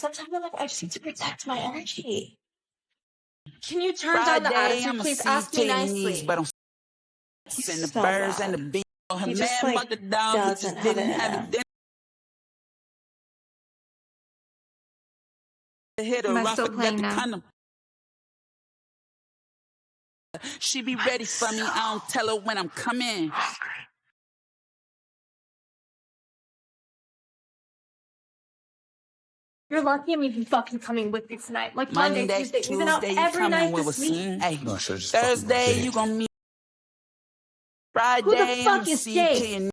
sometimes I'm like, I just need to protect my energy. Can you turn down the attitude, please? Ask me nicely. But I'm He's the so birds bad. and the bees. He just like doesn't have it in him. Am I still playing now? She be ready for me. I don't tell her when I'm coming. You're lucky I'm even fucking coming with you tonight. Like Monday, Tuesday, we've been out every night this week. Hey, Thursday, you gonna meet. Friday, who the fuck is Jake?